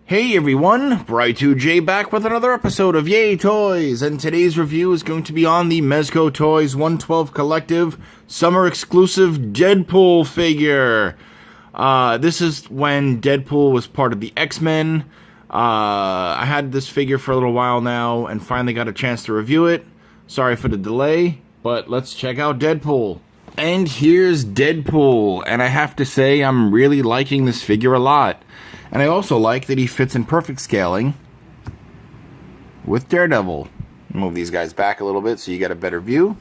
Hey everyone, Bry2J back with another episode of Yay Toys, and today's review is going to be on the Mezco Toys 112 Collective Summer Exclusive Deadpool figure. This is when Deadpool was part of the X-Men. I had this figure for a little while now, and finally got a chance to review it. Sorry for the delay, but let's check out Deadpool. And here's Deadpool, and I have to say I'm really liking this figure a lot. And I also like that he fits in perfect scaling with Daredevil. Move these guys back a little bit so you get a better view.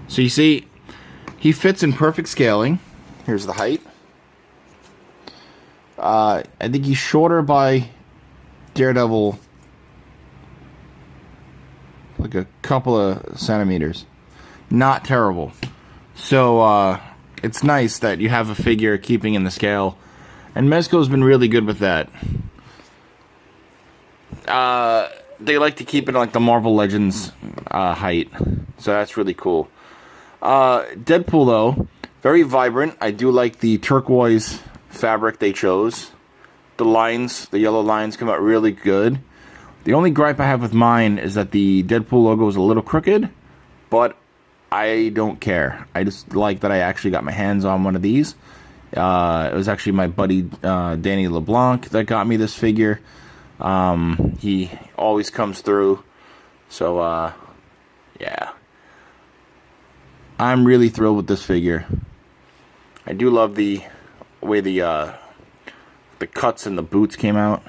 So you see, he fits in perfect scaling. Here's the height. I think he's shorter by Daredevil like a couple of centimeters. Not terrible. So, it's nice that you have a figure keeping in the scale. And Mezco's been really good with that. They like to keep it like the Marvel Legends height. So that's really cool. Deadpool, though, very vibrant. I do like the turquoise fabric they chose. The lines, the yellow lines come out really good. The only gripe I have with mine is that the Deadpool logo is a little crooked. But I don't care. I just like that I actually got my hands on one of these. It was actually my buddy Danny LeBlanc that got me this figure. He always comes through. So, yeah. I'm really thrilled with this figure. I do love the way the cuts and the boots came out.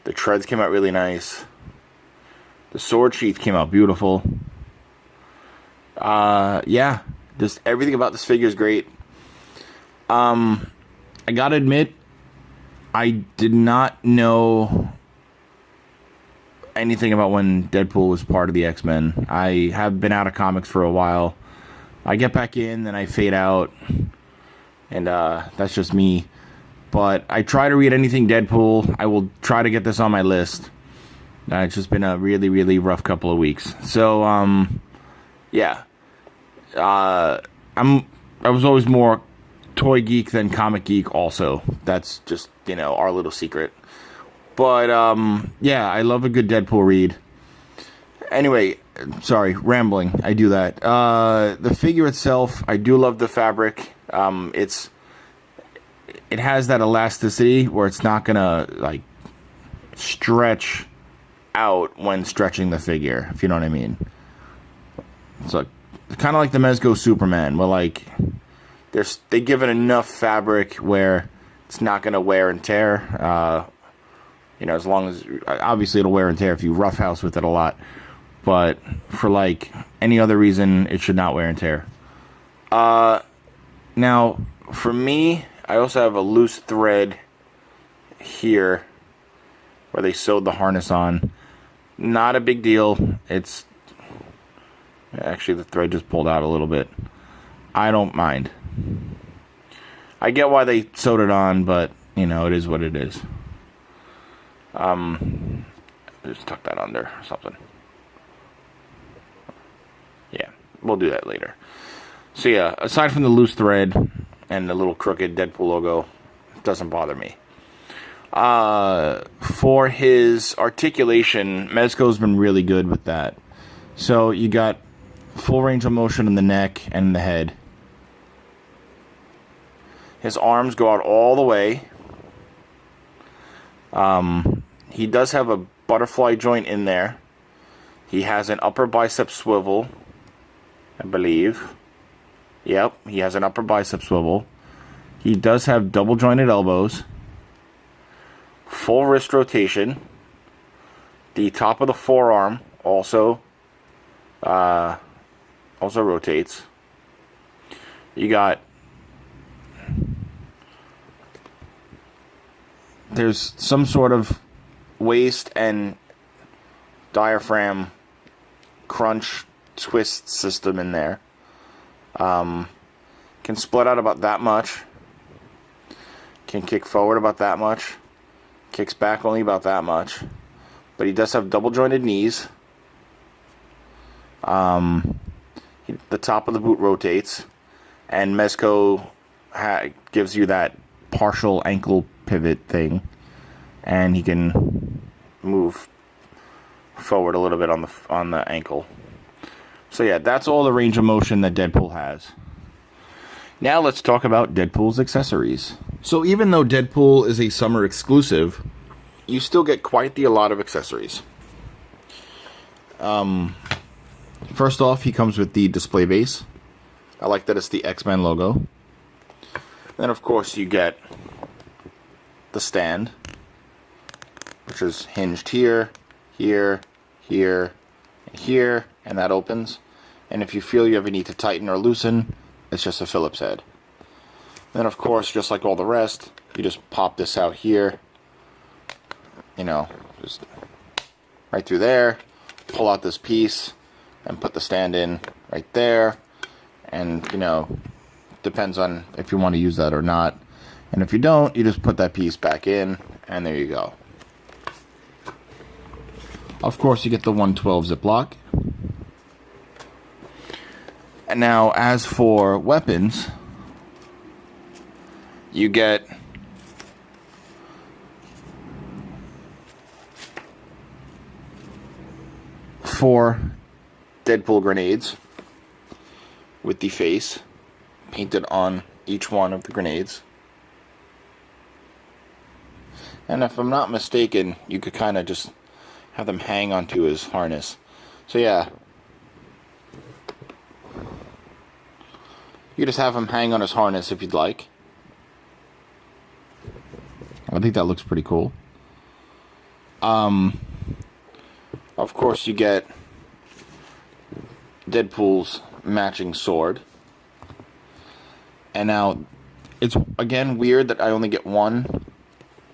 The treads came out really nice. The sword sheath came out beautiful. Yeah, just everything about this figure is great. I gotta admit, I did not know anything about when Deadpool was part of the X-Men. I have been out of comics for a while. I get back in, then I fade out, and that's just me. But I try to read anything Deadpool. I will try to get this on my list. It's just been a really, really rough couple of weeks. So, yeah. I was always more toy geek than comic geek also. That's just, our little secret. But, yeah, I love a good Deadpool read. Anyway, sorry, rambling. I do that. The figure itself, I do love the fabric. It has that elasticity where it's not gonna, like, stretch out when stretching the figure, if you know what I mean. It's like kind of like the Mezco Superman, where like they give it enough fabric where it's not going to wear and tear. As long as obviously it'll wear and tear if you roughhouse with it a lot, but for like any other reason, it should not wear and tear. Now for me, I also have a loose thread here where they sewed the harness on. Not a big deal. It's actually, the thread just pulled out a little bit. I don't mind. I get why they sewed it on, but, it is what it is. Just tuck that under or something. Yeah, we'll do that later. So, yeah, aside from the loose thread and the little crooked Deadpool logo, it doesn't bother me. For his articulation, Mezco's been really good with that. So, you got full range of motion in the neck and the head. His arms go out all the way. He does have a butterfly joint in there. He has an upper bicep swivel, I believe. Yep, he has an upper bicep swivel. He does have double jointed elbows. Full wrist rotation. The top of the forearm also rotates. You got, there's some sort of waist and diaphragm crunch twist system in there. Can split out about that much. Can kick forward about that much. Kicks back only about that much. But he does have double jointed knees. The top of the boot rotates, and Mezco gives you that partial ankle pivot thing, and he can move forward a little bit on the ankle. So yeah, that's all the range of motion that Deadpool has. Now let's talk about Deadpool's accessories. So even though Deadpool is a summer exclusive, you still get quite a lot of accessories. First off, he comes with the display base. I like that it's the X-Men logo. Then of course you get the stand, which is hinged here, here, here, and here, and that opens. And if you feel you ever need to tighten or loosen, it's just a Phillips head. Then of course, just like all the rest, you just pop this out here, you know, just right through there, pull out this piece, and put the stand in right there. And, you know, depends on if you want to use that or not. And if you don't, you just put that piece back in, and there you go. Of course, you get the 112 Ziploc. And now, as for weapons, you get four Deadpool grenades with the face painted on each one of the grenades. And if I'm not mistaken, you could kind of just have them hang onto his harness. So yeah, you just have him hang on his harness if you'd like. I think that looks pretty cool. Of course, you get Deadpool's matching sword. And now, it's again weird that I only get one,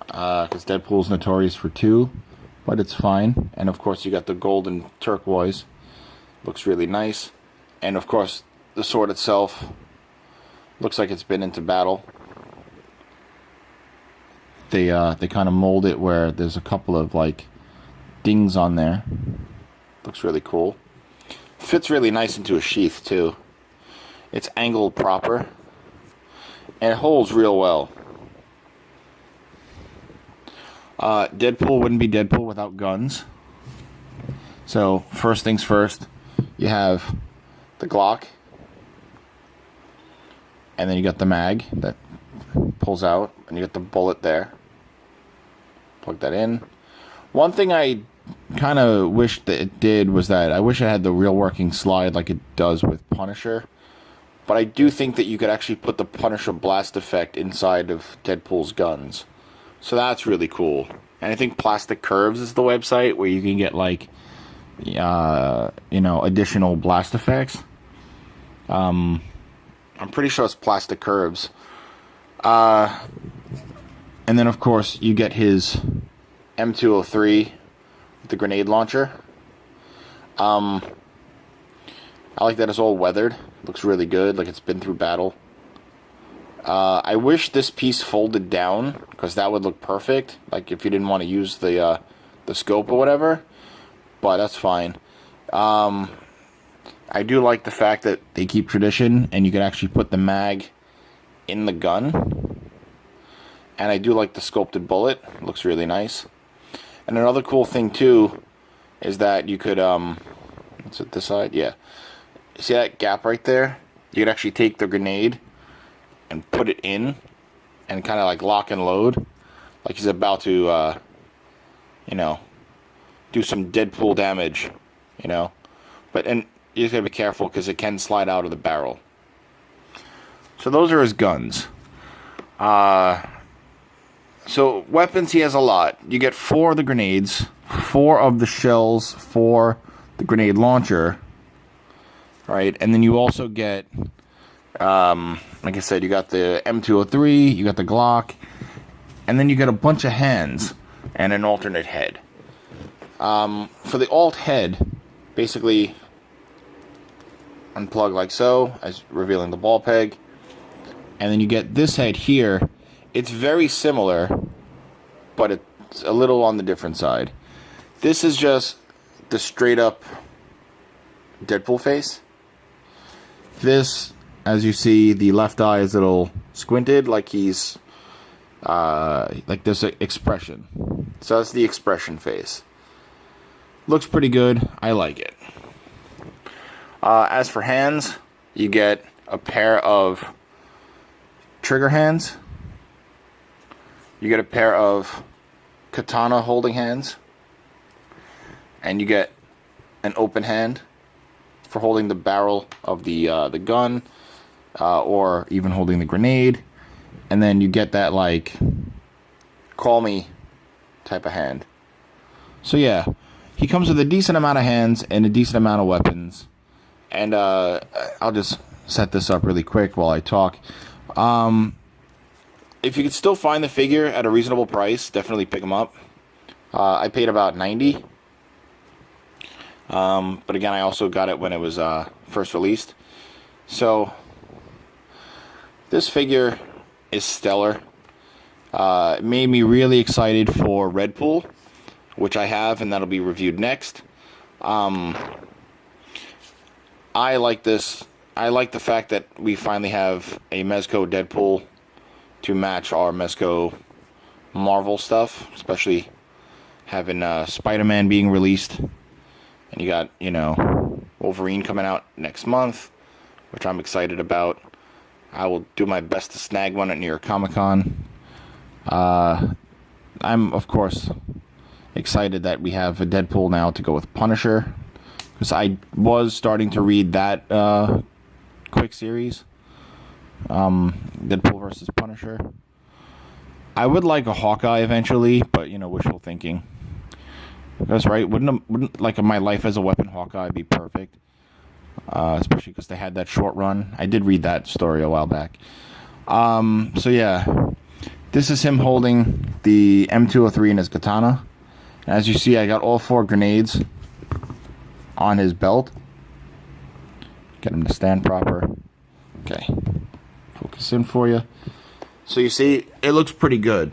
because Deadpool's notorious for two, but it's fine. And of course, you got the gold and turquoise. Looks really nice. And of course, the sword itself looks like it's been into battle. They kind of mold it where there's a couple of like dings on there. Looks really cool. Fits really nice into a sheath too. It's angled proper, and it holds real well. Deadpool wouldn't be Deadpool without guns. So first things first, you have the Glock, and then you got the mag that pulls out, and you got the bullet there. Plug that in. One thing I kind of wish that it did was that I wish it had the real working slide like it does with Punisher. But I do think that you could actually put the Punisher blast effect inside of Deadpool's guns. So that's really cool. And I think Plastic Curves is the website where you can get like, you know, additional blast effects. I'm pretty sure it's Plastic Curves. And then of course you get his M203 with the grenade launcher. I like that it's all weathered. Looks really good, like it's been through battle. I wish this piece folded down, because that would look perfect. Like if you didn't want to use the scope or whatever. But that's fine. I do like the fact that they keep tradition, and you can actually put the mag in the gun. And I do like the sculpted bullet. It looks really nice. And another cool thing too is that you could what's it, this side? Yeah. See that gap right there? You could actually take the grenade and put it in and kind of like lock and load, like he's about to you know, do some Deadpool damage, you know. But and you just gotta be careful because it can slide out of the barrel. So those are his guns. So weapons, he has a lot. You get 4 of the grenades, 4 of the shells for the grenade launcher, right? And then you also get, like I said, you got the M203, you got the Glock, and then you get a bunch of hands and an alternate head. For the alt head, basically unplug like so, as revealing the ball peg, and then you get this head here. It's very similar, but it's a little on the different side. This is just the straight up Deadpool face. This, as you see, the left eye is a little squinted, like he's like this expression. So that's the expression face. Looks pretty good. I like it. As for hands, you get a pair of trigger hands. You get a pair of katana holding hands. And you get an open hand for holding the barrel of the gun, or even holding the grenade. And then you get that, like, call me type of hand. So yeah, he comes with a decent amount of hands and a decent amount of weapons. And I'll just set this up really quick while I talk. If you could still find the figure at a reasonable price, definitely pick him up. I paid about $90. But again, I also got it when it was first released. So this figure is stellar. It made me really excited for Deadpool, which I have, and that'll be reviewed next. I like this. I like the fact that we finally have a Mezco Deadpool to match our Mezco Marvel stuff, especially having Spider-Man being released. And you got, you know, Wolverine coming out next month, which I'm excited about. I will do my best to snag one at New York Comic-Con. I'm, of course, excited that we have a Deadpool now to go with Punisher, because I was starting to read that quick series, Deadpool versus Punisher. I would like a Hawkeye eventually, but, you know, wishful thinking. That's right. Wouldn't like My Life as a Weapon Hawkeye be perfect? Especially because they had that short run. I did read that story a while back. So yeah, this is him holding the M203 in his katana. As you see, I got all 4 grenades on his belt. Get him to stand proper. Okay, focus in for you. So you see, it looks pretty good.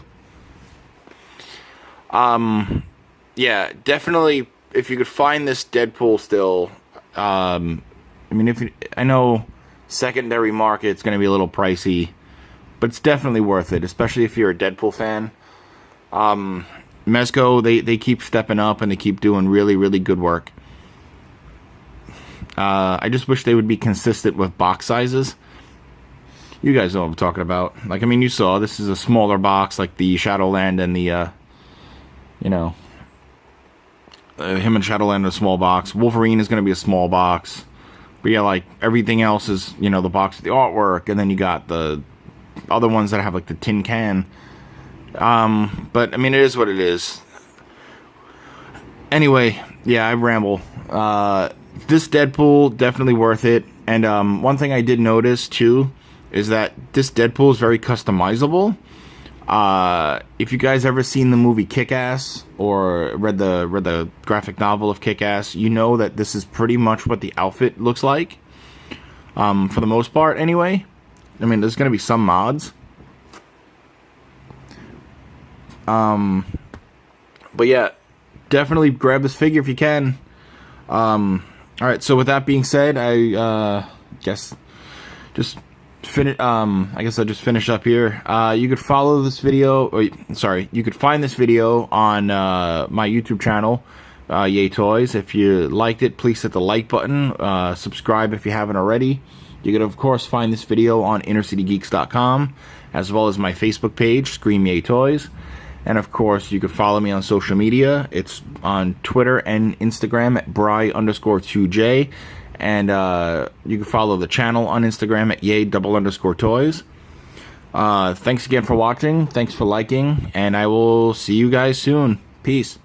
Yeah, definitely, if you could find this Deadpool still, I mean, I know secondary market's going to be a little pricey, but it's definitely worth it, especially if you're a Deadpool fan. Mezco, they keep stepping up, and they keep doing really, really good work. I just wish they would be consistent with box sizes. You guys know what I'm talking about. Like, I mean, you saw, this is a smaller box, like the Shadowland and the, you know, him and Shadowland are a small box. Wolverine is going to be a small box. But yeah, like, everything else is, you know, the box with the artwork, and then you got the other ones that have, like, the tin can. But, I mean, it is what it is. Anyway, yeah, I ramble. This Deadpool, definitely worth it. And one thing I did notice, too, is that this Deadpool is very customizable. If you guys ever seen the movie Kick-Ass or read the graphic novel of Kick-Ass, you know that this is pretty much what the outfit looks like. For the most part, anyway. I mean, there's going to be some mods. But yeah, definitely grab this figure if you can. Alright, so with that being said, I guess just I guess I'll just finish up here. You could follow this video, you could find this video on my YouTube channel, Yay Toys. If you liked it, please hit the like button. Subscribe if you haven't already. You could, of course, find this video on InnerCityGeeks.com, as well as my Facebook page, Scream Yay Toys. And, of course, you could follow me on social media. It's on Twitter and Instagram at Bry_2J. And you can follow the channel on Instagram at Yay_Toys. Thanks again for watching. Thanks for liking. And I will see you guys soon. Peace.